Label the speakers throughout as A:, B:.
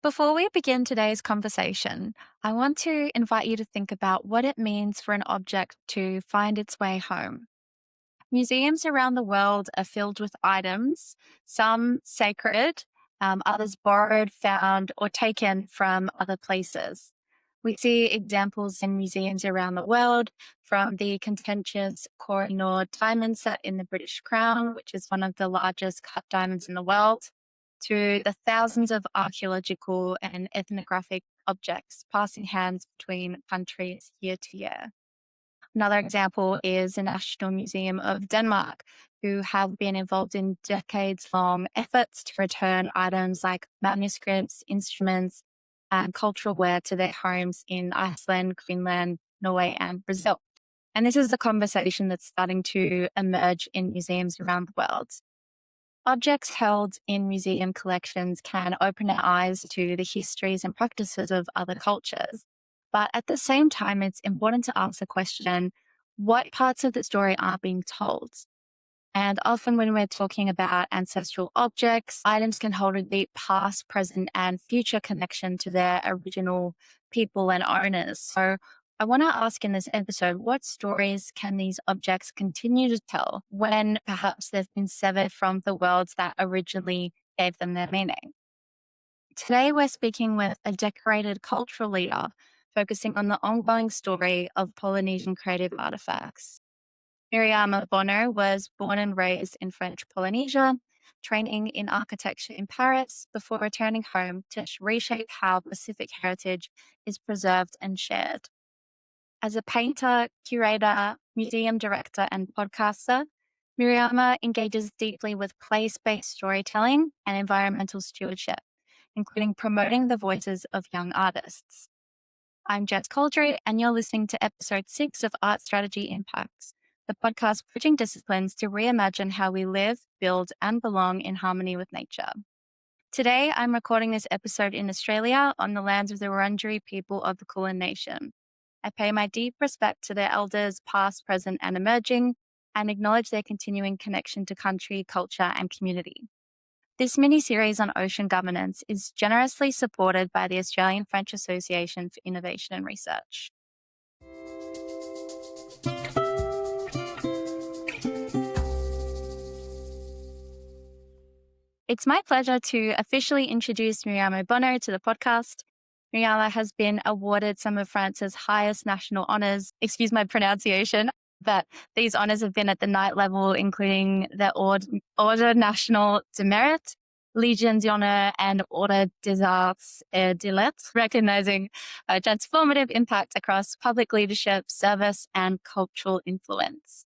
A: Before we begin today's conversation, I want to invite you to think about what it means for an object to find its way home. Museums around the world are filled with items, some sacred, others borrowed, found, or taken from other places. We see examples in museums around the world, from the contentious Koh-i-Noor diamond set in the British Crown, which is one of the largest cut diamonds in the world, to the thousands of archaeological and ethnographic objects passing hands between countries year to year. Another example is the National Museum of Denmark, who have been involved in decades long efforts to return items like manuscripts, instruments, and cultural ware to their homes in Iceland, Greenland, Norway, and Brazil. And this is the conversation that's starting to emerge in museums around the world. Objects held in museum collections can open our eyes to the histories and practices of other cultures. But at the same time, it's important to ask the question, what parts of the story aren't being told? And often when we're talking about ancestral objects, items can hold a deep past, present, and future connection to their original people and owners. So I want to ask in this episode, what stories can these objects continue to tell when perhaps they've been severed from the worlds that originally gave them their meaning? Today, we're speaking with a decorated cultural leader focusing on the ongoing story of Polynesian creative artifacts. Miriama Bono was born and raised in French Polynesia, training in architecture in Paris before returning home to reshape how Pacific heritage is preserved and shared. As a painter, curator, museum director, and podcaster, Miriama engages deeply with place-based storytelling and environmental stewardship, including promoting the voices of young artists. I'm Jess Coldry, and you're listening to episode 6 of Art Strategy Impacts, the podcast bridging disciplines to reimagine how we live, build, and belong in harmony with nature. Today, I'm recording this episode in Australia on the lands of the Wurundjeri people of the Kulin Nation. I pay my deep respect to their elders, past, present, and emerging, and acknowledge their continuing connection to country, culture, and community. This mini-series on ocean governance is generously supported by the Australian French Association for Innovation and Research. It's my pleasure to officially introduce Miriama Bono to the podcast. Miriama has been awarded some of France's highest national honours, excuse my pronunciation, but these honours have been at the knight level, including the Ordre National de Mérite, Légion d'Honneur, and Ordre des Arts et des Lettres, recognizing a transformative impact across public leadership, service, and cultural influence.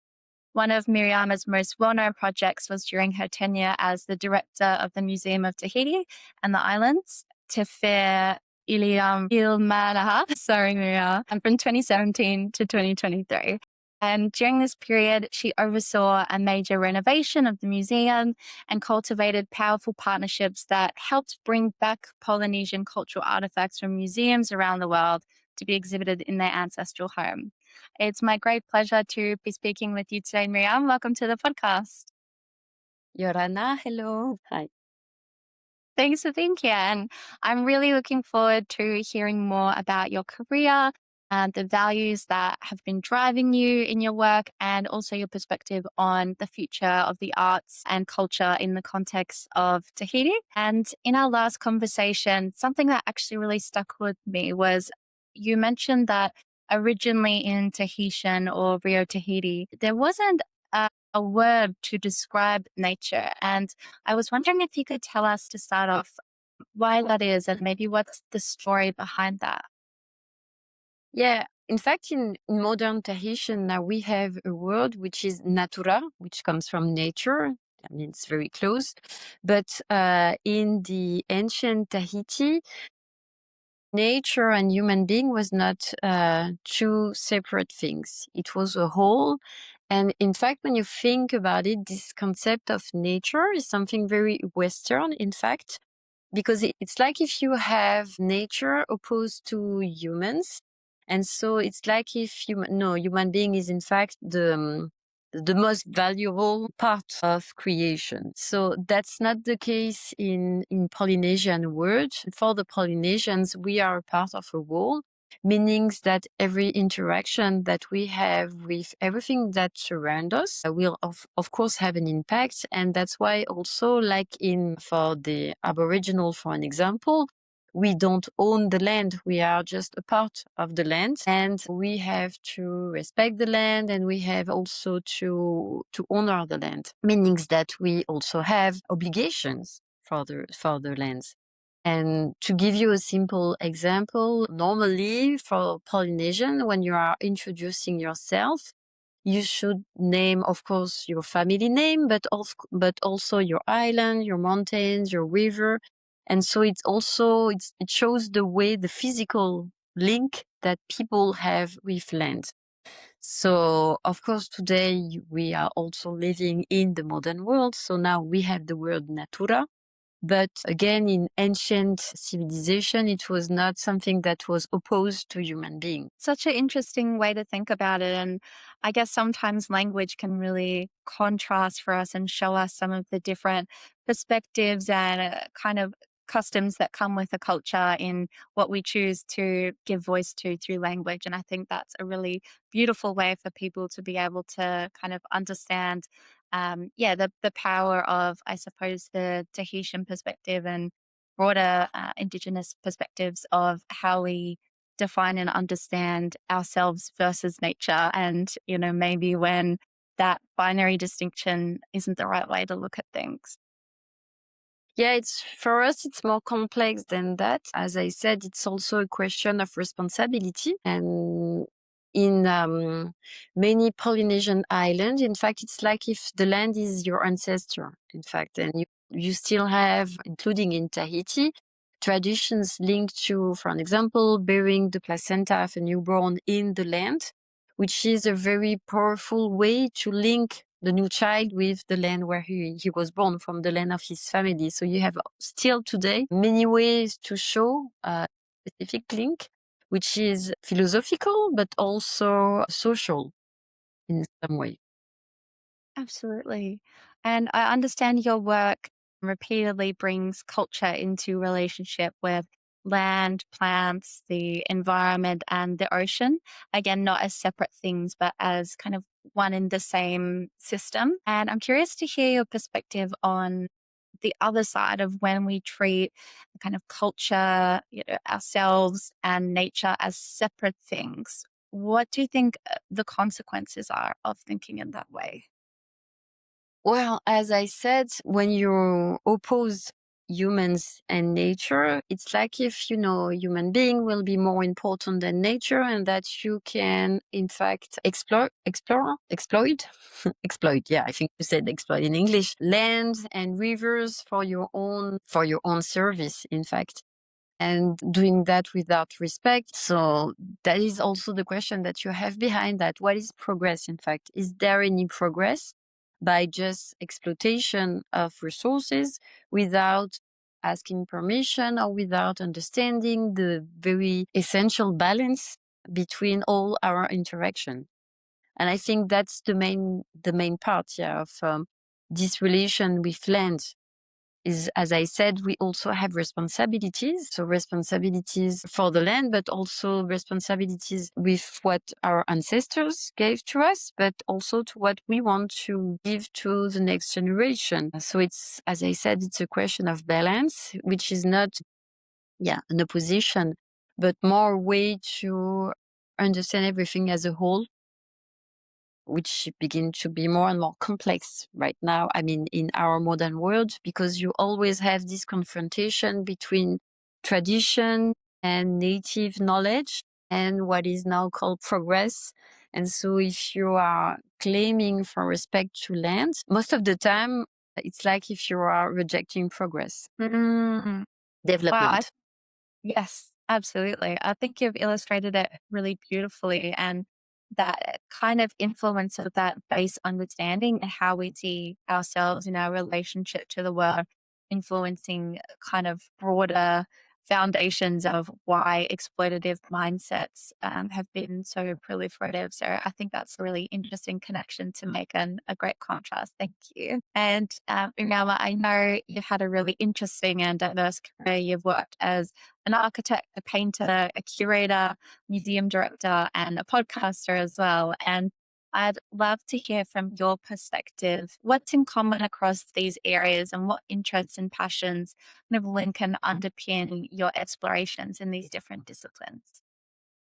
A: One of Miriama's most well-known projects was during her tenure as the director of the Museum of Tahiti and the Islands, Te Whare Ilmanaha, sorry Miriam, and from 2017 to 2023. And during this period, she oversaw a major renovation of the museum and cultivated powerful partnerships that helped bring back Polynesian cultural artifacts from museums around the world to be exhibited in their ancestral home. It's my great pleasure to be speaking with you today, Miriam. Welcome to the podcast.
B: Yorana, hello. Hi.
A: Thanks for being here. And I'm really looking forward to hearing more about your career and the values that have been driving you in your work, and also your perspective on the future of the arts and culture in the context of Tahiti. And in our last conversation, something that actually really stuck with me was you mentioned that originally in Tahitian or Rio Tahiti, there wasn't a word to describe nature. And I was wondering if you could tell us to start off why that is and maybe what's the story behind that.
B: Yeah, in fact, in modern Tahitian, now we have a word which is natura, which comes from nature. I mean, it's very close. But in the ancient Tahiti, nature and human being was not two separate things. It was a whole. And in fact, when you think about it, this concept of nature is something very Western, in fact, because it's like if you have nature opposed to humans. And so it's like if human being is in fact the most valuable part of creation. So that's not the case in Polynesian world. For the Polynesians, we are part of a whole, meaning that every interaction that we have with everything that surrounds us will of course have an impact. And that's why also, like in for the Aboriginal, for an example, we don't own the land. We are just a part of the land, and we have to respect the land, and we have also to honor the land, meaning that we also have obligations for the lands. And to give you a simple example, normally for Polynesian, when you are introducing yourself, you should name, of course, your family name, but also your island, your mountains, your river. And so it shows the way, the physical link that people have with land. So of course today we are also living in the modern world. So now we have the word natura. But again, in ancient civilization, it was not something that was opposed to human beings.
A: Such an interesting way to think about it. And I guess sometimes language can really contrast for us and show us some of the different perspectives and kind of customs that come with a culture in what we choose to give voice to through language. And I think that's a really beautiful way for people to be able to kind of understand, yeah, the power of, I suppose, the Tahitian perspective and broader Indigenous perspectives of how we define and understand ourselves versus nature. And, maybe when that binary distinction isn't the right way to look at things.
B: Yeah, for us, it's more complex than that. As I said, it's also a question of responsibility. And in many Polynesian islands, in fact, it's like if the land is your ancestor, in fact, and you still have, including in Tahiti, traditions linked to, for an example, burying the placenta of a newborn in the land, which is a very powerful way to link the new child with the land where he was born, from the land of his family. So you have still today many ways to show a specific link, which is philosophical, but also social in some way.
A: Absolutely. And I understand your work repeatedly brings culture into relationship with land, plants, the environment, and the ocean. Again, not as separate things, but as kind of one in the same system. And I'm curious to hear your perspective on the other side of when we treat kind of culture, ourselves and nature as separate things. What do you think the consequences are of thinking in that way?
B: Well, as I said, when you oppose humans and nature, it's like if, human being will be more important than nature, and that you can, in fact, exploit, exploit. Yeah, I think you said exploit in English, land and rivers for your own service, in fact, and doing that without respect. So that is also the question that you have behind that. What is progress, in fact? Is there any progress by just exploitation of resources without asking permission or without understanding the very essential balance between all our interaction? And I think that's the main part, yeah, of this relation with land is, as I said, we also have responsibilities. So responsibilities for the land, but also responsibilities with what our ancestors gave to us, but also to what we want to give to the next generation. So it's, as I said, it's a question of balance, which is not, yeah, an opposition, but more a way to understand everything as a whole, which begin to be more and more complex right now. I mean, in our modern world, because you always have this confrontation between tradition and native knowledge and what is now called progress. And so if you are claiming for respect to land, most of the time, it's like if you are rejecting progress,
A: Mm. Wow.
B: development.
A: Yes, absolutely. I think you've illustrated it really beautifully. And that kind of influence of that base understanding and how we see ourselves in our relationship to the world, influencing kind of broader foundations of why exploitative mindsets have been so proliferative. So I think that's a really interesting connection to make and a great contrast. Thank you. And Miriama, I know you've had a really interesting and diverse career. You've worked as an architect, a painter, a curator, museum director, and a podcaster as well. And I'd love to hear from your perspective what's in common across these areas and what interests and passions kind of link and underpin your explorations in these different disciplines.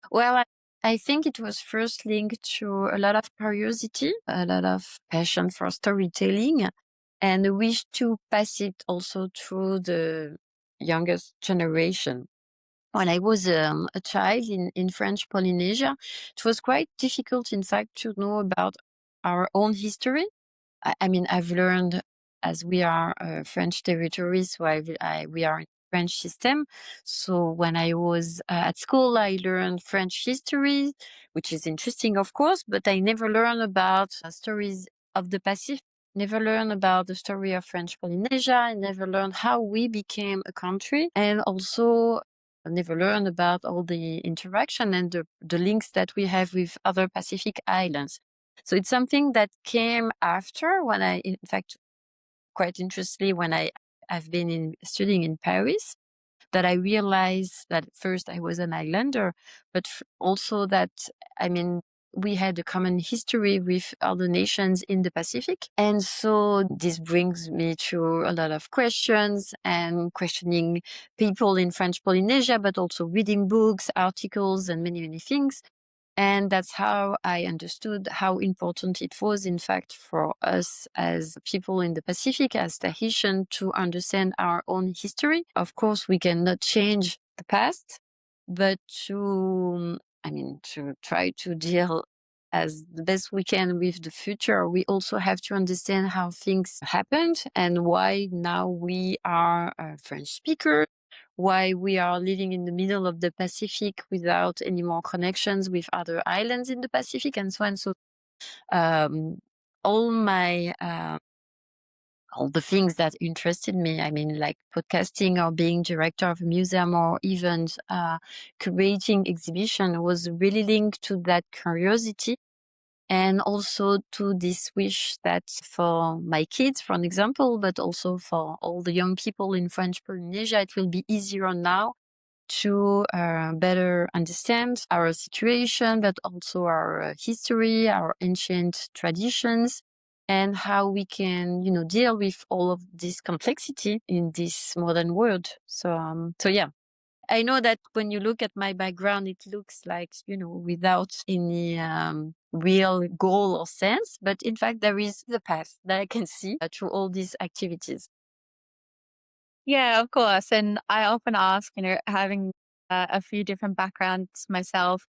B: Well, I think it was first linked to a lot of curiosity, a lot of passion for storytelling, and a wish to pass it also through the youngest generation. When I was a child in French Polynesia, it was quite difficult, in fact, to know about our own history. I mean, I've learned as we are a French territory, so we are in French system. So when I was at school, I learned French history, which is interesting, of course, but I never learned about stories of the Pacific. Never learned about the story of French Polynesia. I never learned how we became a country, and also never learned about all the interaction and the links that we have with other Pacific islands. So it's something that came after when in fact, quite interestingly, when I've been studying in Paris, that I realized that first I was an islander, but also that, I mean, we had a common history with other nations in the Pacific. And so this brings me to a lot of questions and questioning people in French Polynesia, but also reading books, articles, and many, many things. And that's how I understood how important it was, in fact, for us as people in the Pacific, as Tahitian, to understand our own history. Of course, we cannot change the past, but to try to deal as the best we can with the future, we also have to understand how things happened and why now we are French speakers, why we are living in the middle of the Pacific without any more connections with other islands in the Pacific, and so on. So um, all my all the things that interested me, I mean, like podcasting or being director of a museum or even curating exhibition, was really linked to that curiosity and also to this wish that for my kids, for an example, but also for all the young people in French Polynesia, it will be easier now to better understand our situation, but also our history, our ancient traditions, and how we can, deal with all of this complexity in this modern world. So yeah. I know that when you look at my background, it looks like, without any real goal or sense. But in fact, there is the path that I can see through all these activities.
A: Yeah, of course. And I often ask, having a few different backgrounds myself,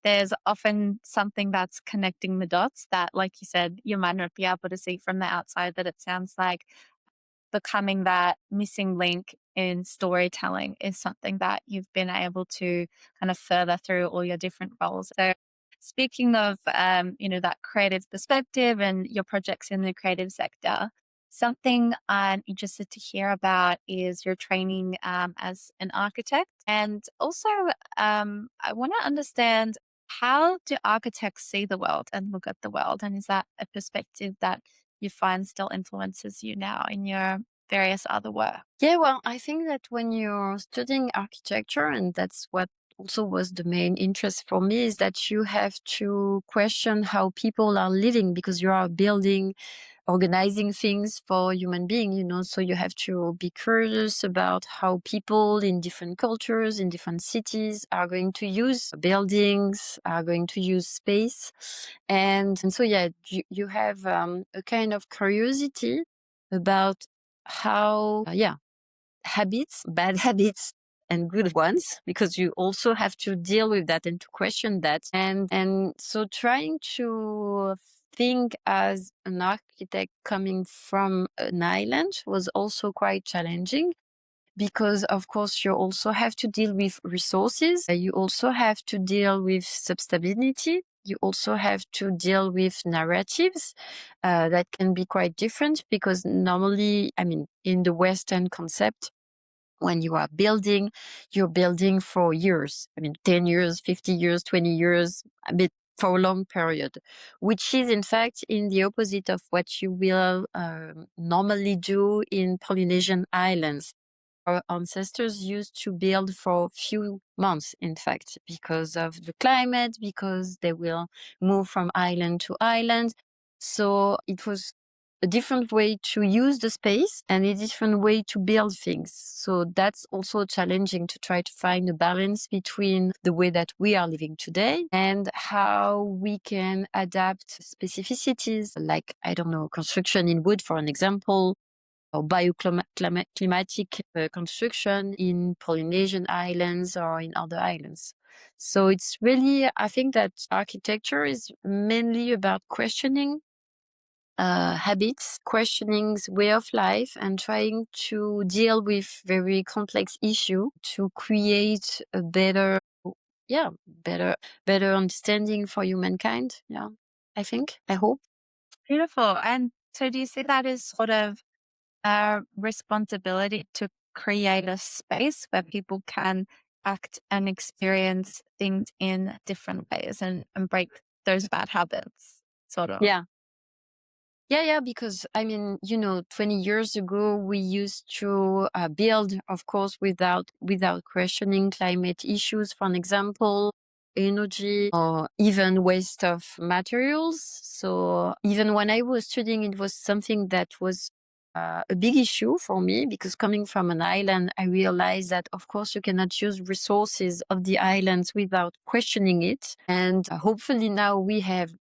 A: there's often something that's connecting the dots that, like you said, you might not be able to see from the outside, that it sounds like becoming that missing link in storytelling is something that you've been able to kind of further through all your different roles. So speaking of, that creative perspective and your projects in the creative sector, something I'm interested to hear about is your training as an architect. And also, I want to understand, how do architects see the world and look at the world? And is that a perspective that you find still influences you now in your various other work?
B: Yeah, well, I think that when you're studying architecture, and that's what also was the main interest for me, is that you have to question how people are living, because you are building, organizing things for human being, so you have to be curious about how people in different cultures, in different cities, are going to use buildings, are going to use space. And so, yeah, you have a kind of curiosity about how, habits, bad habits, and good ones, because you also have to deal with that and to question that. And so trying to think as an architect coming from an island was also quite challenging, because of course you also have to deal with resources. You also have to deal with substability. You also have to deal with narratives that can be quite different, because normally, I mean, in the Western concept, when you are building, you're building for years. I mean, 10 years, 50 years, 20 years, a bit for a long period, which is in fact in the opposite of what you will normally do in Polynesian islands. Our ancestors used to build for few months, in fact, because of the climate, because they will move from island to island. So it was a different way to use the space and a different way to build things. So that's also challenging to try to find a balance between the way that we are living today and how we can adapt specificities, like, I don't know, construction in wood, for an example, or bioclimatic construction in Polynesian islands or in other islands. So it's really, I think that architecture is mainly about questioning habits, questioning way of life, and trying to deal with very complex issue to create a better, yeah, better understanding for humankind. Yeah, I think, I hope.
A: Beautiful. And so do you see that as sort of a responsibility to create a space where people can act and experience things in different ways and break those bad habits, sort of?
B: Yeah. Yeah, because I mean, 20 years ago, we used to build, of course, without questioning climate issues, for an example, energy, or even waste of materials. So even when I was studying, it was something that was a big issue for me, because coming from an island, I realized that, of course, you cannot use resources of the islands without questioning it. And hopefully now we have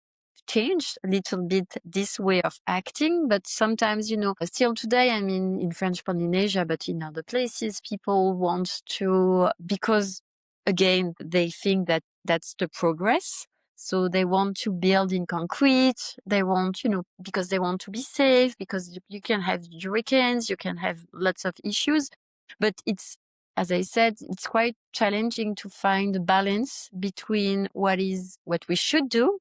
B: changed a little bit this way of acting, but sometimes, still today, I mean, in French Polynesia, but in other places, people want to, because again, they think that that's the progress. So they want to build in concrete. They want, because they want to be safe, because you can have hurricanes, you can have lots of issues, but as I said, it's quite challenging to find a balance between what we should do,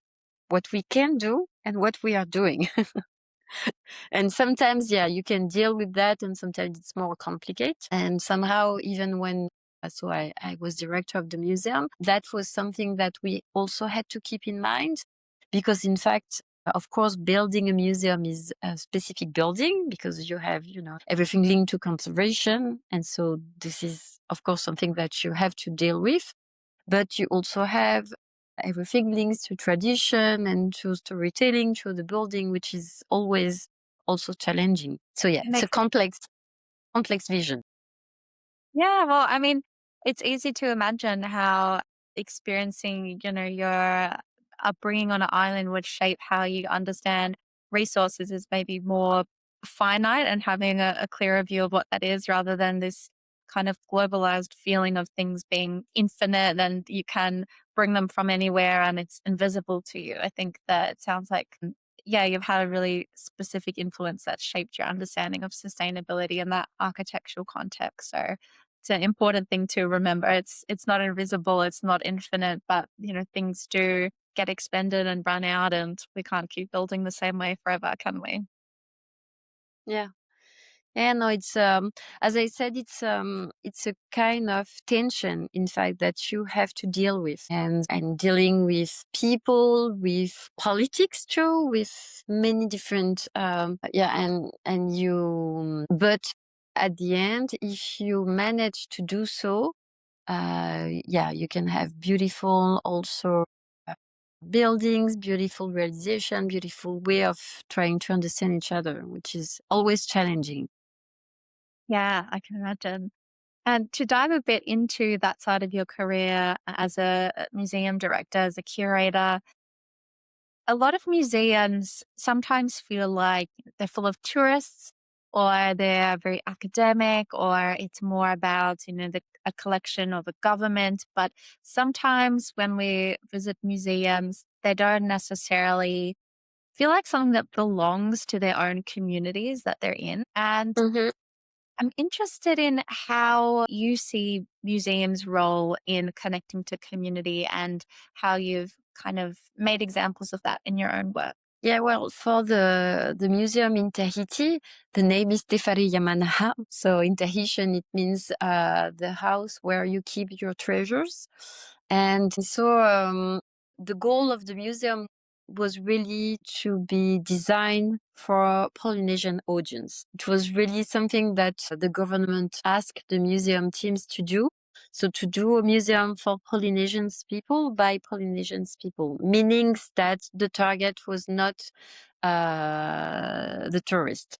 B: what we can do, and what we are doing. And sometimes, yeah, you can deal with that, and sometimes it's more complicated. And somehow, even when so I was director of the museum, that was something that we also had to keep in mind, because in fact, of course, building a museum is a specific building because you have, everything linked to conservation. And so this is, of course, something that you have to deal with. But you also have everything links to tradition and to storytelling through the building, which is always also challenging. So yeah,
A: It
B: it's a
A: makes
B: complex vision.
A: Yeah, well, I mean, it's easy to imagine how experiencing, your upbringing on an island would shape how you understand resources is maybe more finite and having a clearer view of what that is rather than this kind of globalized feeling of things being infinite and you can bring them from anywhere and it's invisible to you. I think that it sounds like, yeah, you've had a really specific influence that shaped your understanding of sustainability in that architectural context. So it's an important thing to remember. It's not invisible, it's not infinite, but things do get expended and run out and we can't keep building the same way forever, can we?
B: Yeah. Yeah, no, it's as I said, it's a kind of tension, in fact, that you have to deal with, and dealing with people, with politics too, with many different yeah, and you, but at the end, if you manage to do so, yeah, you can have beautiful also uh, buildings, beautiful realization, beautiful way of trying to understand each other, which is always challenging.
A: Yeah, I can imagine. And to dive a bit into that side of your career as a museum director, as a curator, a lot of museums sometimes feel like they're full of tourists or they're very academic or it's more about, a collection of a government. But sometimes when we visit museums, they don't necessarily feel like something that belongs to their own communities that they're in. And
B: Mhm.
A: I'm interested in how you see museums' role in connecting to community and how you've kind of made examples of that in your own work.
B: Yeah, well, for the museum in Tahiti, the name is Tefare Yamanaha. So in Tahitian, it means the house where you keep your treasures. And so the goal of the museum was really to be designed for Polynesian audience. It was really something that the government asked the museum teams to do. So to do a museum for Polynesian people by Polynesian people, meaning that the target was not the tourist.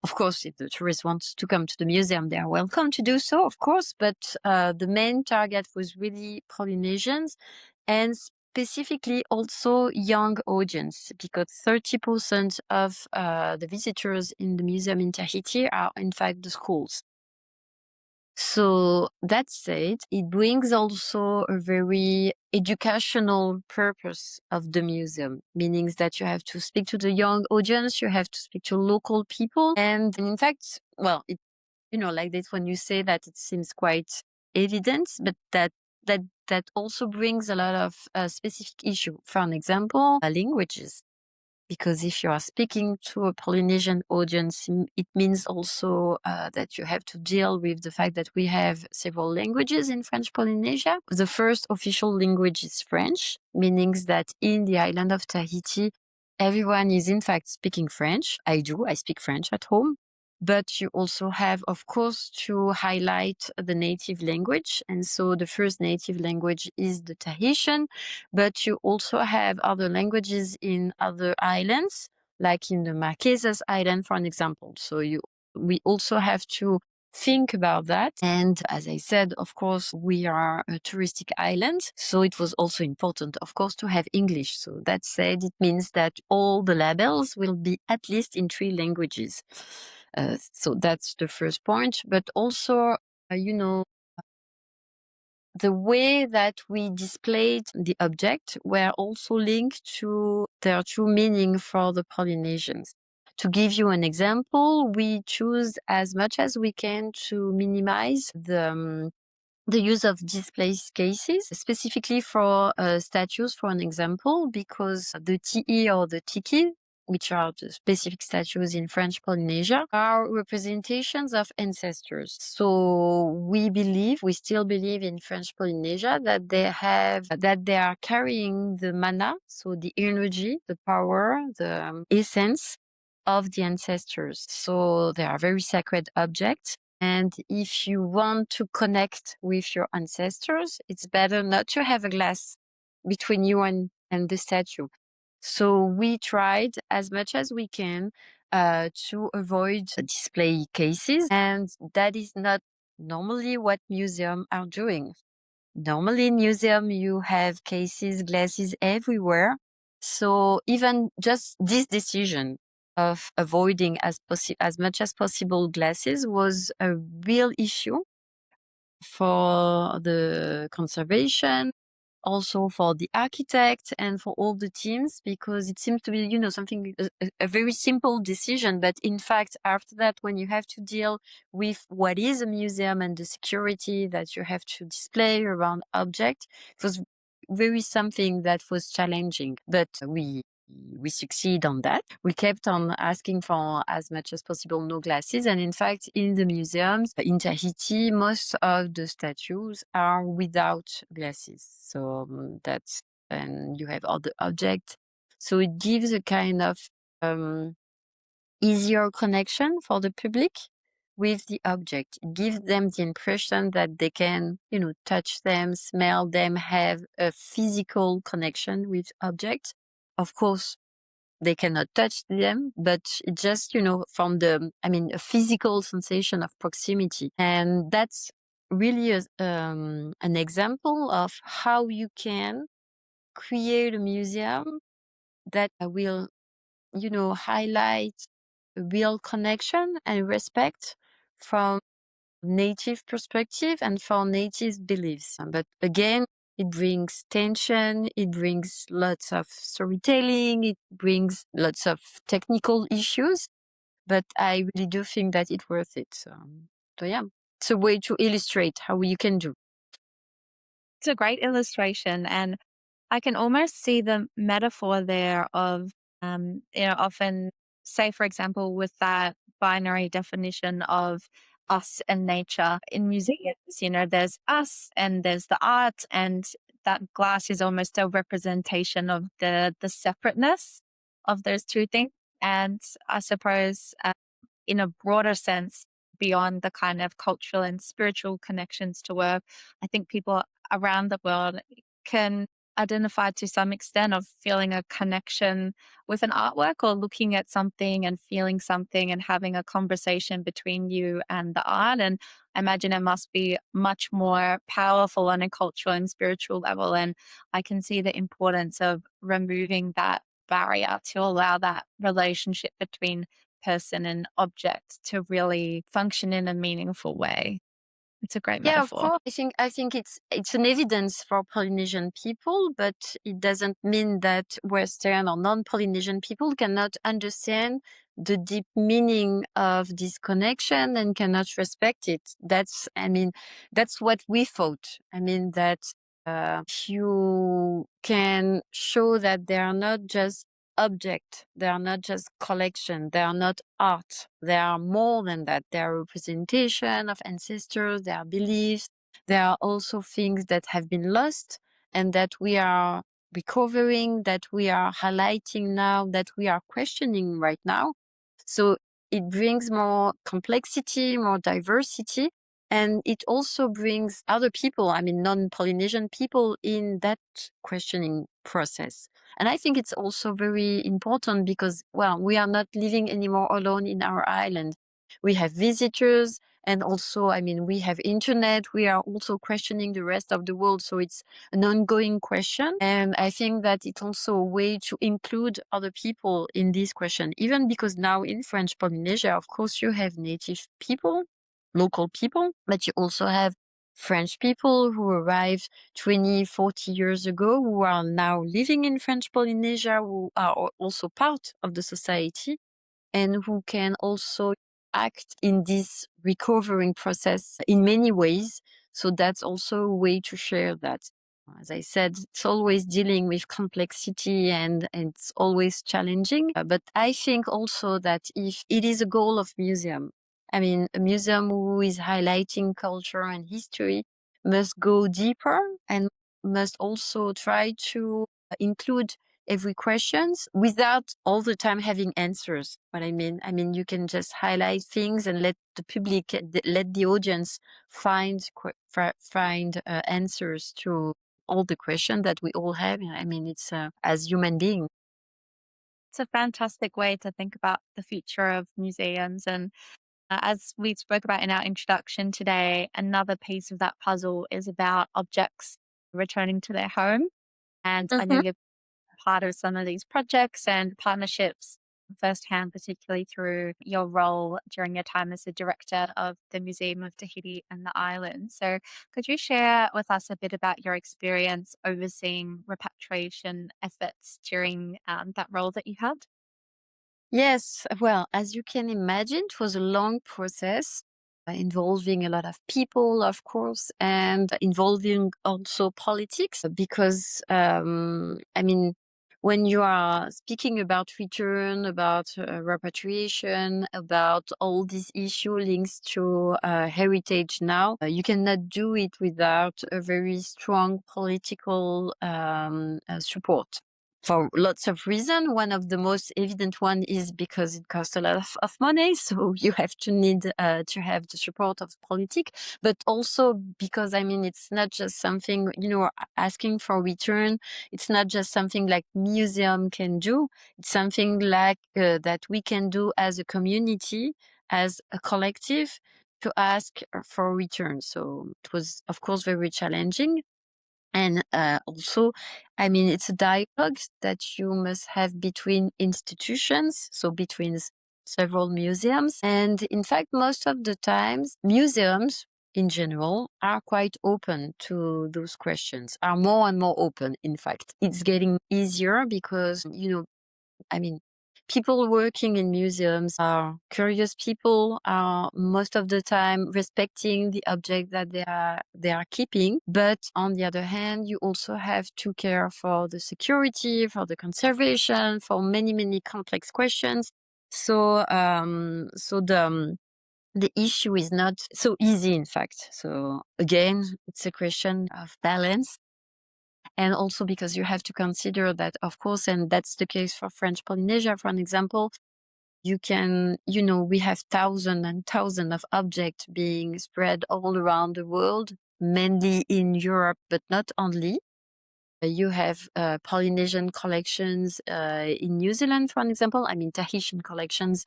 B: Of course, if the tourist wants to come to the museum, they are welcome to do so, of course. But the main target was really Polynesians, and specifically also young audience, because 30% of the visitors in the museum in Tahiti are in fact the schools. So that said, it brings also a very educational purpose of the museum, meaning that you have to speak to the young audience, you have to speak to local people. And in fact, well, like this, when you say that, it seems quite evident, but that also brings a lot of specific issue. For an example, languages. Because if you are speaking to a Polynesian audience, it means also that you have to deal with the fact that we have several languages in French Polynesia. The first official language is French, meaning that in the island of Tahiti, everyone is in fact speaking French. I do, I speak French at home. But you also have, of course, to highlight the native language. And so the first native language is the Tahitian, but you also have other languages in other islands, like in the Marquesas Island, for an example. So we also have to think about that. And as I said, of course, we are a touristic island. So it was also important, of course, to have English. So that said, it means that all the labels will be at least in 3 languages. So that's the first point. But also, the way that we displayed the object were also linked to their true meaning for the Polynesians. To give you an example, we choose as much as we can to minimize the use of display cases, specifically for statues, for an example, because the TE or the Tiki, which are the specific statues in French Polynesia, are representations of ancestors. So we still believe in French Polynesia that they are carrying the mana, so the energy, the power, the essence of the ancestors. So they are very sacred objects. And if you want to connect with your ancestors, it's better not to have a glass between you and the statue. So we tried as much as we can to avoid display cases. And that is not normally what museums are doing. Normally in museum, you have cases, glasses everywhere. So even just this decision of avoiding as much as possible glasses was a real issue for the conservation, also for the architect and for all the teams, because it seems to be, something, a very simple decision. But in fact, after that, when you have to deal with what is a museum and the security that you have to display around object, it was very something that was challenging, but we succeed on that. We kept on asking for as much as possible no glasses. And in fact, in the museums in Tahiti, most of the statues are without glasses. So and you have other objects. So it gives a kind of easier connection for the public with the object. It gives them the impression that they can, touch them, smell them, have a physical connection with objects. Of course, they cannot touch them, but it just, from a physical sensation of proximity. And that's really an example of how you can create a museum that will, highlight a real connection and respect from native perspective and for native beliefs. But again, it brings tension, it brings lots of storytelling, it brings lots of technical issues, but I really do think that it's worth it. So yeah, it's a way to illustrate how you can do.
A: It's a great illustration. And I can almost see the metaphor there of Often say, for example, with that binary definition of us and nature in museums, there's us and there's the art, and that glass is almost a representation of the separateness of those two things. And I suppose in a broader sense, beyond the kind of cultural and spiritual connections to work, I think people around the world can identify to some extent of feeling a connection with an artwork or looking at something and feeling something and having a conversation between you and the art. And I imagine it must be much more powerful on a cultural and spiritual level. And I can see the importance of removing that barrier to allow that relationship between person and object to really function in a meaningful way. It's a great
B: Yeah, of
A: metaphor.
B: course. I think it's an evidence for Polynesian people, but it doesn't mean that Western or non-Polynesian people cannot understand the deep meaning of this connection and cannot respect it. That's what we thought. That if you can show that they are not just object, they are not just collection, they are not art, they are more than that. They are representation of ancestors, they are beliefs, they are also things that have been lost and that we are recovering, that we are highlighting now, that we are questioning right now. So it brings more complexity, more diversity, and it also brings other people, non-Polynesian people in that questioning process. And I think it's also very important because, well, we are not living anymore alone in our island. We have visitors, and also, we have internet. We are also questioning the rest of the world. So it's an ongoing question. And I think that it's also a way to include other people in this question, even because now in French Polynesia, of course, you have native people, local people, but you also have French people who arrived 20, 40 years ago, who are now living in French Polynesia, who are also part of the society and who can also act in this recovering process in many ways. So that's also a way to share that. As I said, it's always dealing with complexity and it's always challenging. But I think also that if it is a goal of museum, a museum who is highlighting culture and history must go deeper and must also try to include every questions without all the time having answers. What you can just highlight things and let the public, let the audience find answers to all the questions that we all have. It's as human beings.
A: It's a fantastic way to think about the future of museums. And as we spoke about in our introduction today, another piece of that puzzle is about objects returning to their home. And I know
B: Mhm.
A: you're part of some of these projects and partnerships firsthand, particularly through your role during your time as the director of the Museum of Tahiti and the islands. So, could you share with us a bit about your experience overseeing repatriation efforts during that role that you had?
B: Yes, well, as you can imagine, it was a long process involving a lot of people, of course, and involving also politics because, when you are speaking about return, about repatriation, about all these issue links to heritage now, you cannot do it without a very strong political support for lots of reasons. One of the most evident one is because it costs a lot of money, so you have to need to have the support of politics. But also because it's not just something asking for return. It's not just something like museum can do. It's something like that we can do as a community, as a collective, to ask for return. So it was, of course, very challenging. And also, it's a dialogue that you must have between institutions, so between several museums. And in fact, most of the times, museums in general are quite open to those questions, are more and more open. In fact, it's getting easier because, I mean, people working in museums are curious people, are most of the time respecting the object that they are keeping. But on the other hand, you also have to care for the security, for the conservation, for many, many complex questions. So the issue is not so easy, in fact. So again, it's a question of balance. And also because you have to consider that, of course, and that's the case for French Polynesia, for an example, we have thousands and thousands of objects being spread all around the world, mainly in Europe, but not only. You have Polynesian collections in New Zealand, for an example. I mean, Tahitian collections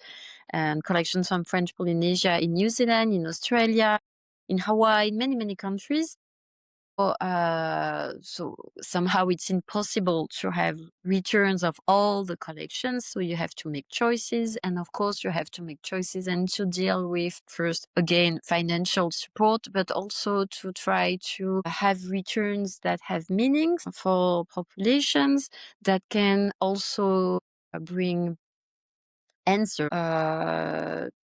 B: and collections from French Polynesia in New Zealand, in Australia, in Hawaii, in many, many countries. So somehow it's impossible to have returns of all the collections. So you have to make choices. And of course, you have to make choices and to deal with first, again, financial support, but also to try to have returns that have meanings for populations that can also bring answer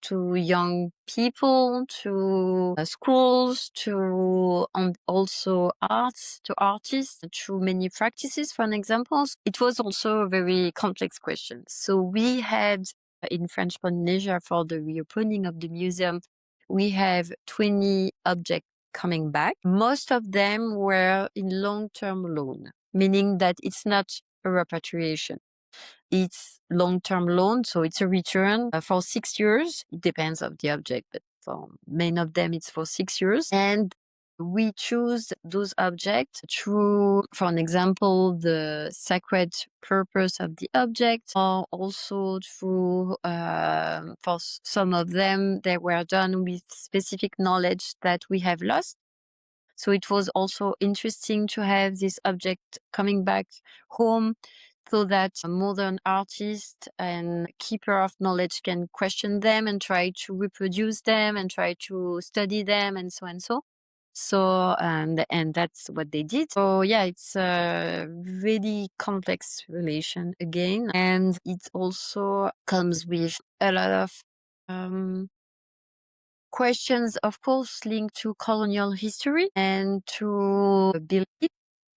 B: to young people, to schools, to and also arts, to artists, through many practices. For an example, it was also a very complex question. So we had in French Polynesia, for the reopening of the museum, we have 20 objects coming back. Most of them were in long-term loan, meaning that it's not a repatriation. It's long-term loan, so it's a return for 6 years. It depends of the object, but for many of them, it's for 6 years. And we choose those objects through, for an example, the sacred purpose of the object, or also through, for some of them, they were done with specific knowledge that we have lost. So it was also interesting to have this object coming back home so that modern artists and keeper of knowledge can question them and try to reproduce them and try to study them and so and so. So, and that's what they did. So yeah, it's a really complex relation again. And it also comes with a lot of, questions, of course, linked to colonial history and to belief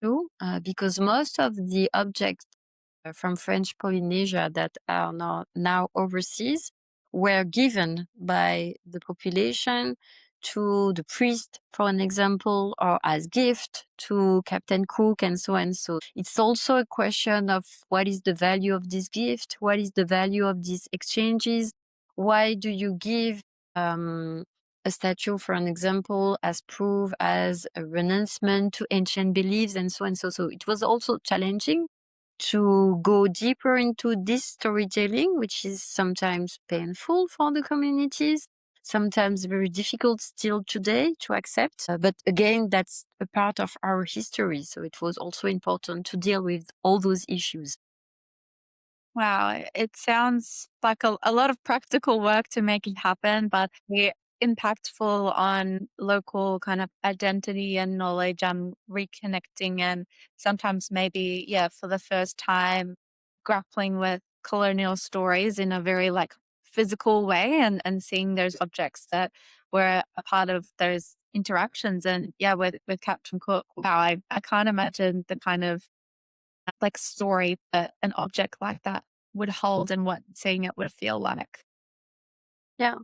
B: too, because most of the objects from French Polynesia that are now overseas were given by the population to the priest, for an example, or as gift to Captain Cook and so and so. It's also a question of what is the value of this gift? What is the value of these exchanges? Why do you give a statue, for an example, as proof, as a renouncement to ancient beliefs and so and so? So it was also challenging to go deeper into this storytelling, which is sometimes painful for the communities, sometimes very difficult still today to accept. But again, that's a part of our history. So it was also important to deal with all those issues.
A: Wow, it sounds like a lot of practical work to make it happen, but impactful on local kind of identity and knowledge and reconnecting and sometimes maybe, yeah, for the first time grappling with colonial stories in a very like physical way and seeing those objects that were a part of those interactions. And yeah, with Captain Cook, wow, I can't imagine the kind of like story that an object like that would hold and what seeing it would feel like.
B: Yeah.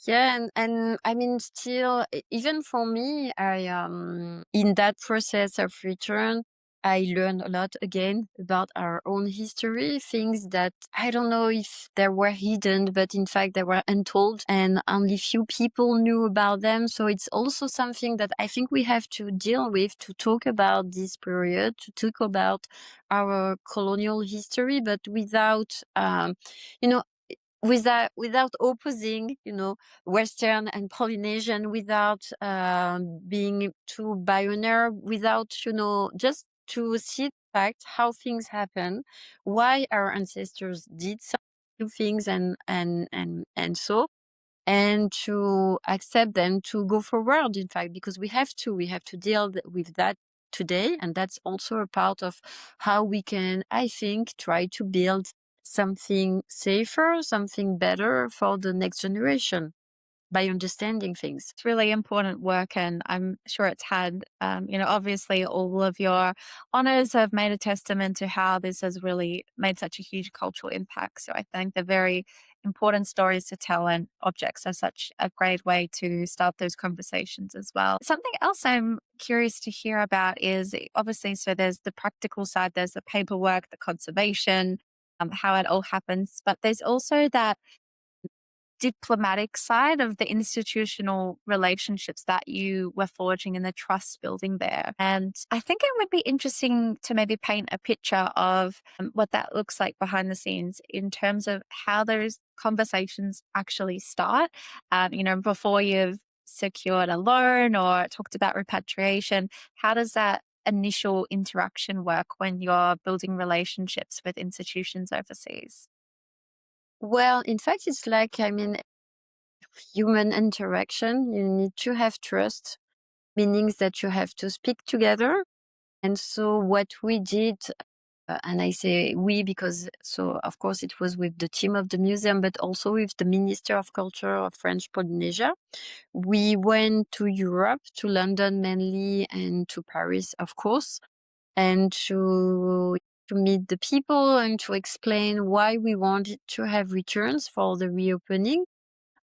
B: Yeah, and I mean, still, even for me, in that process of return, I learned a lot again about our own history, things that I don't know if they were hidden, but in fact they were untold and only few people knew about them. So it's also something that I think we have to deal with, to talk about this period, to talk about our colonial history, but without, you know, without opposing, Western and Polynesian, without being too binary, without, just to see the fact how things happen, why our ancestors did some things and so, and to accept them, to go forward, in fact, because we have to deal with that today. And that's also a part of how we can, I think, try to build something safer, something better for the next generation by understanding things.
A: It's really important work, and I'm sure it's had, obviously all of your honors have made a testament to how this has really made such a huge cultural impact. So I think they're very important stories to tell, and objects are such a great way to start those conversations as well. Something else I'm curious to hear about is obviously, so there's the practical side, there's the paperwork, the conservation, how it all happens, but there's also that diplomatic side of the institutional relationships that you were forging and the trust building there. And I think it would be interesting to maybe paint a picture of what that looks like behind the scenes in terms of how those conversations actually start. Before you've secured a loan or talked about repatriation, how does that initial interaction work when you're building relationships with institutions overseas?
B: Well, in fact, it's like, I mean, human interaction. You need to have trust, meaning that you have to speak together. And so what we did, and I say we because, so of course it was with the team of the museum, but also with the Minister of Culture of French Polynesia. We went to Europe, to London mainly, and to Paris, of course, and to meet the people and to explain why we wanted to have returns for the reopening.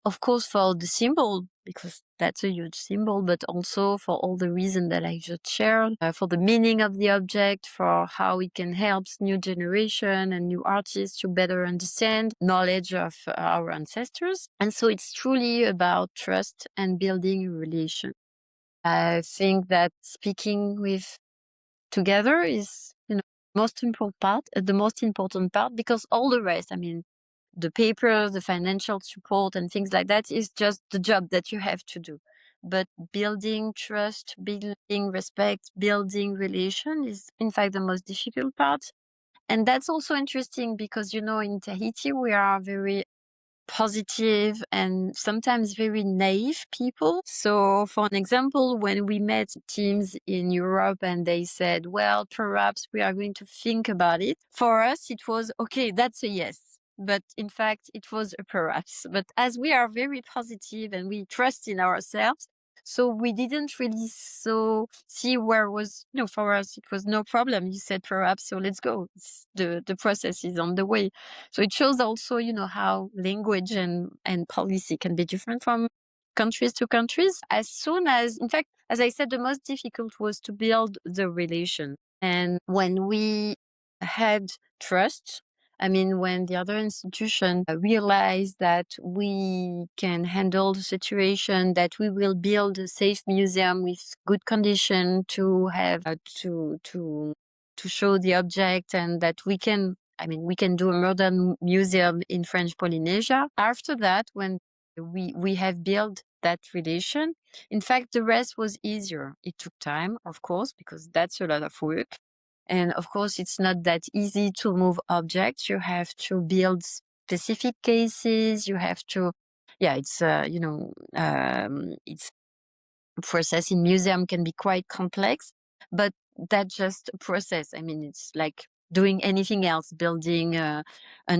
B: Of course, for the symbol, because that's a huge symbol, but also for all the reasons that I just shared, for the meaning of the object, for how it can help new generation and new artists to better understand knowledge of our ancestors. And so it's truly about trust and building a relation. I think that speaking with together is, the most important part, because all the rest, I mean, the paper, the financial support and things like that is just the job that you have to do. But building trust, building respect, building relation is in fact the most difficult part. And that's also interesting because, in Tahiti, we are very positive and sometimes very naive people. So, for an example, when we met teams in Europe and they said, well, perhaps we are going to think about it, for us, it was okay, that's a yes. But in fact, it was a perhaps. But as we are very positive and we trust in ourselves, so we didn't really see where was, for us, it was no problem. You said perhaps, so let's go. The process is on the way. So it shows also, how language and policy can be different from countries to countries. As soon as, in fact, as I said, the most difficult was to build the relation. And when we had trust, I mean, when the other institution realized that we can handle the situation, that we will build a safe museum with good condition to have to show the object, and that we can, I mean, we can do a modern museum in French Polynesia. After that, when we have built that relation, in fact, the rest was easier. It took time, of course, because that's a lot of work. And of course, it's not that easy to move objects. You have to build specific cases. You have to, yeah, it's process in museum can be quite complex, but that's just a process. I mean, it's like doing anything else, building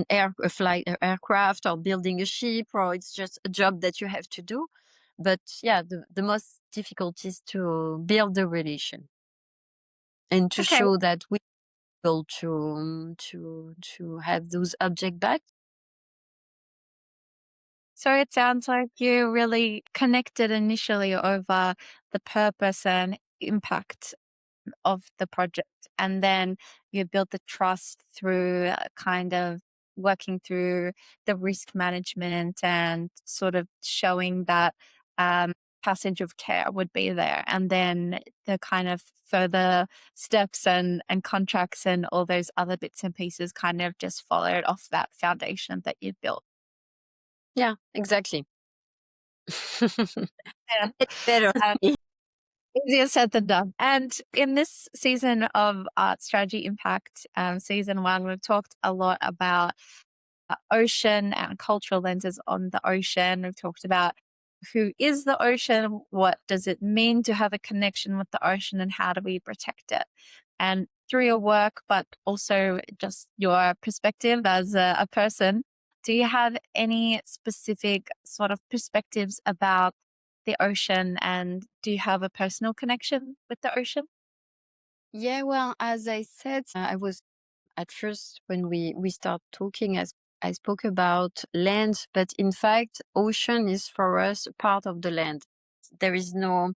B: aircraft, or building a ship, or it's just a job that you have to do. But yeah, the most difficult is to build the relation and to
A: Okay.
B: show that we able to have those objects back.
A: So it sounds like you really connected initially over the purpose and impact of the project. And then you built the trust through kind of working through the risk management and sort of showing that um, passage of care would be there. And then the kind of further steps and contracts and all those other bits and pieces kind of just followed off that foundation that you built.
B: Yeah, exactly.
A: Yeah.
B: It's better.
A: Easier said than done. And in this season of Art Strategy Impact, season one, we've talked a lot about ocean and cultural lenses on the ocean. We've talked about who is the ocean, what does it mean to have a connection with the ocean, and how do we protect it. and through your work, but also just your perspective as a person, do you have any specific sort of perspectives about the ocean, and do you have a personal connection with the ocean?
B: Yeah, well, as I said, I was at first when we start talking, as I spoke about land, but in fact, ocean is for us a part of the land. There is no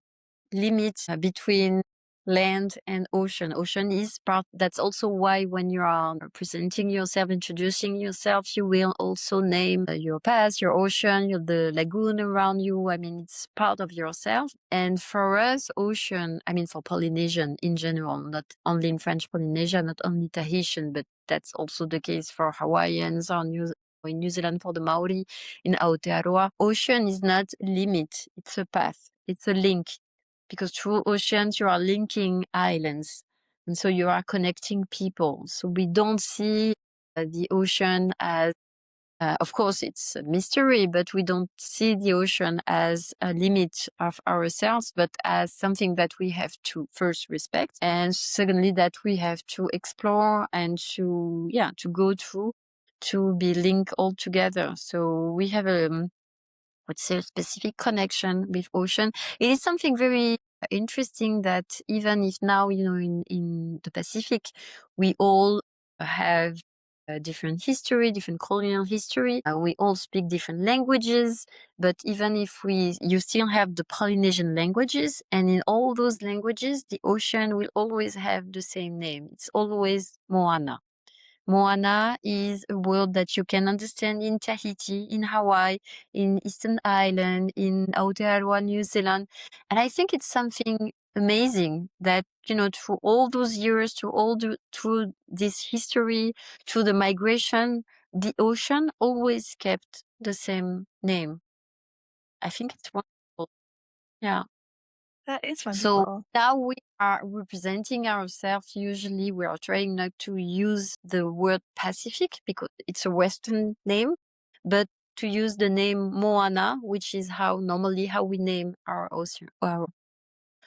B: limit between land and ocean. Ocean is part. That's also why when you are presenting yourself, introducing yourself, you will also name your past, your ocean, the lagoon around you. I mean, it's part of yourself. And for us, ocean, I mean, for Polynesian in general, not only in French Polynesia, not only Tahitian, but that's also the case for Hawaiians or in New Zealand for the Maori, in Aotearoa. Ocean is not a limit, it's a path, it's a link, because through oceans you are linking islands, and so you are connecting people. So we don't see the ocean as of course it's a mystery, but we don't see the ocean as a limit of ourselves, but as something that we have to first respect, and secondly that we have to explore and to go through, to be linked all together. So we have would say a specific connection with ocean. It is something very interesting that even if now, in the Pacific, we all have a different history, different colonial history. We all speak different languages, but even if you still have the Polynesian languages, and in all those languages, the ocean will always have the same name. It's always Moana. Moana is a word that you can understand in Tahiti, in Hawaii, in Eastern Island, in Aotearoa, New Zealand. And I think it's something amazing that, through all those years, through this history, through the migration, the ocean always kept the same name. I think it's wonderful. Yeah.
A: That is
B: So
A: wonderful.
B: now we are representing ourselves. Usually, we are trying not to use the word Pacific because it's a Western name, but to use the name Moana, which is how we name our ocean.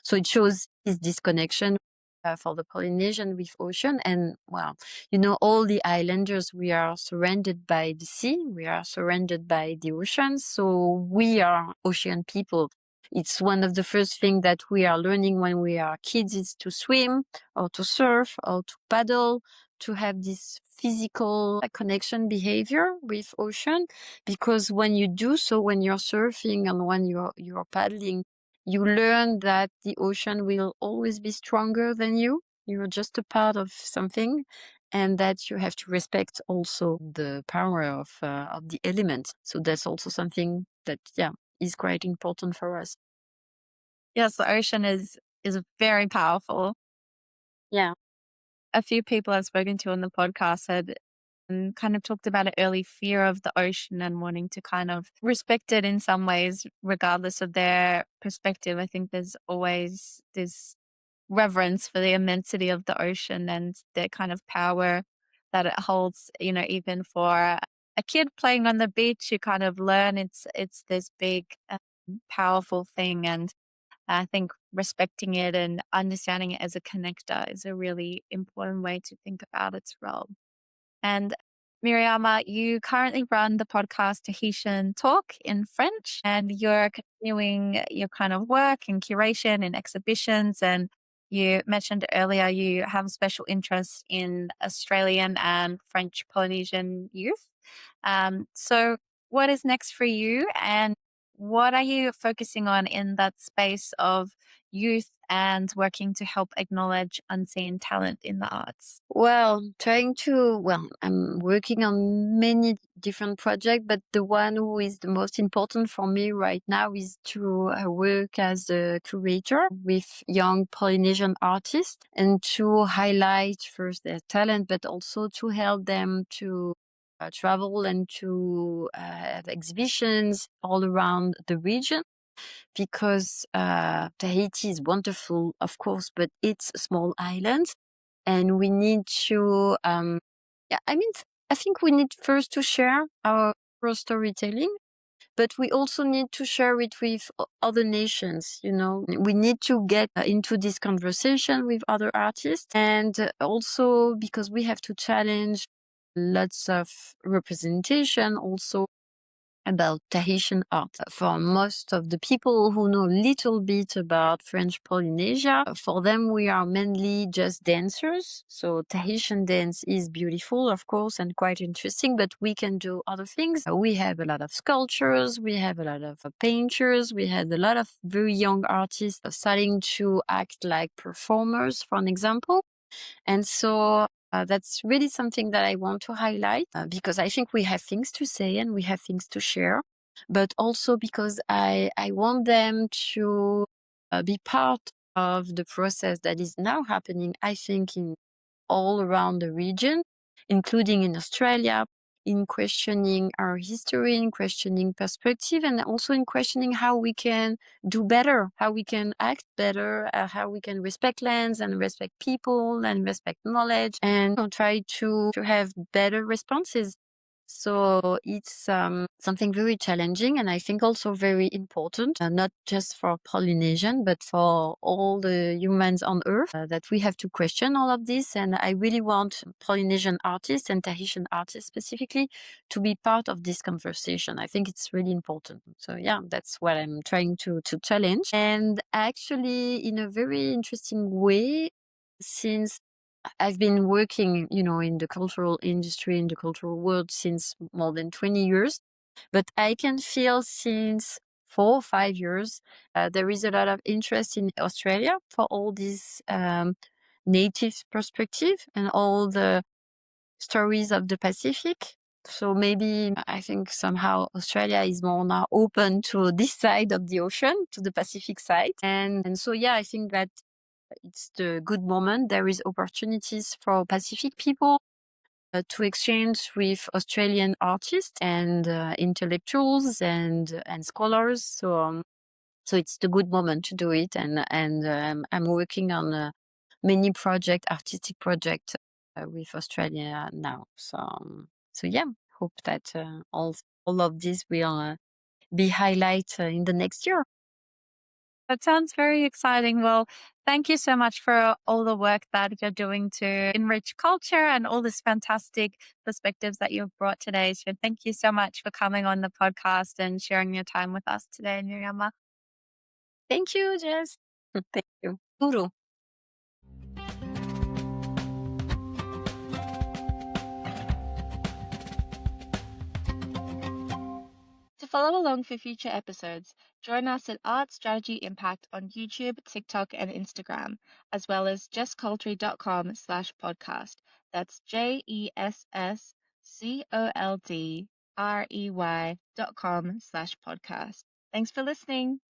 B: So it shows this disconnection for the Polynesian with ocean. And well, all the islanders, we are surrounded by the sea, we are surrounded by the ocean. So we are ocean people. It's one of the first things that we are learning when we are kids is to swim or to surf or to paddle, to have this physical connection behavior with ocean. Because when you do so, when you're surfing and when you're paddling, you learn that the ocean will always be stronger than you. You're just a part of something, and that you have to respect also the power of the element. So that's also something that is quite important for us.
A: Yes, the ocean is very powerful.
B: Yeah.
A: A few people I've spoken to on the podcast had kind of talked about an early fear of the ocean and wanting to kind of respect it in some ways, regardless of their perspective. I think there's always this reverence for the immensity of the ocean and the kind of power that it holds, even for a kid playing on the beach, you kind of learn it's this big, powerful thing. And I think respecting it and understanding it as a connector is a really important way to think about its role. And Miriama, you currently run the podcast Tahitian Talk in French, and you're continuing your kind of work and curation and exhibitions. And you mentioned earlier you have a special interest in Australian and French Polynesian youth. So, what is next for you, and what are you focusing on in that space of youth and working to help acknowledge unseen talent in the arts?
B: I'm working on many different projects, but the one who is the most important for me right now is to work as a curator with young Polynesian artists and to highlight first their talent, but also to help them to travel and to have exhibitions all around the region, because Tahiti is wonderful, of course, but it's a small island, and we need to, I think we need first to share our storytelling, but we also need to share it with other nations. We need to get into this conversation with other artists, and also because we have to challenge lots of representation also about Tahitian art. For most of the people who know a little bit about French Polynesia, for them we are mainly just dancers. So Tahitian dance is beautiful, of course, and quite interesting, but we can do other things. We have a lot of sculptures, we have a lot of painters, we had a lot of very young artists starting to act like performers, for an example. And so that's really something that I want to highlight because I think we have things to say and we have things to share, but also because I want them to be part of the process that is now happening, I think, in all around the region, including in Australia, in questioning our history, in questioning perspective, and also in questioning how we can do better, how we can act better, how we can respect lands and respect people and respect knowledge, and try to have better responses. So it's something very challenging, and I think also very important, not just for Polynesian, but for all the humans on Earth, that we have to question all of this. And I really want Polynesian artists and Tahitian artists specifically to be part of this conversation. I think it's really important. So yeah, that's what I'm trying to challenge. And actually, in a very interesting way, since I've been working, in the cultural industry, in the cultural world since more than 20 years, but I can feel since 4 or 5 years, there is a lot of interest in Australia for all these native perspective and all the stories of the Pacific. So maybe I think somehow Australia is more now open to this side of the ocean, to the Pacific side. And so, yeah, I think that it's the good moment. There is opportunities for Pacific people to exchange with Australian artists and intellectuals and scholars. So it's the good moment to do it. And I'm working on many artistic project with Australia now. So yeah, hope that all of this will be highlight in the next year.
A: That sounds very exciting. Well, thank you so much for all the work that you're doing to enrich culture and all this fantastic perspectives that you've brought today. So thank you so much for coming on the podcast and sharing your time with us today, Miriama.
B: Thank you, Jess. Thank you. Guru.
A: To follow along for future episodes, join us at Art Strategy Impact on YouTube, TikTok, and Instagram, as well as jesscoldry.com/podcast. That's JESSCOLDREY.com/podcast. Thanks for listening.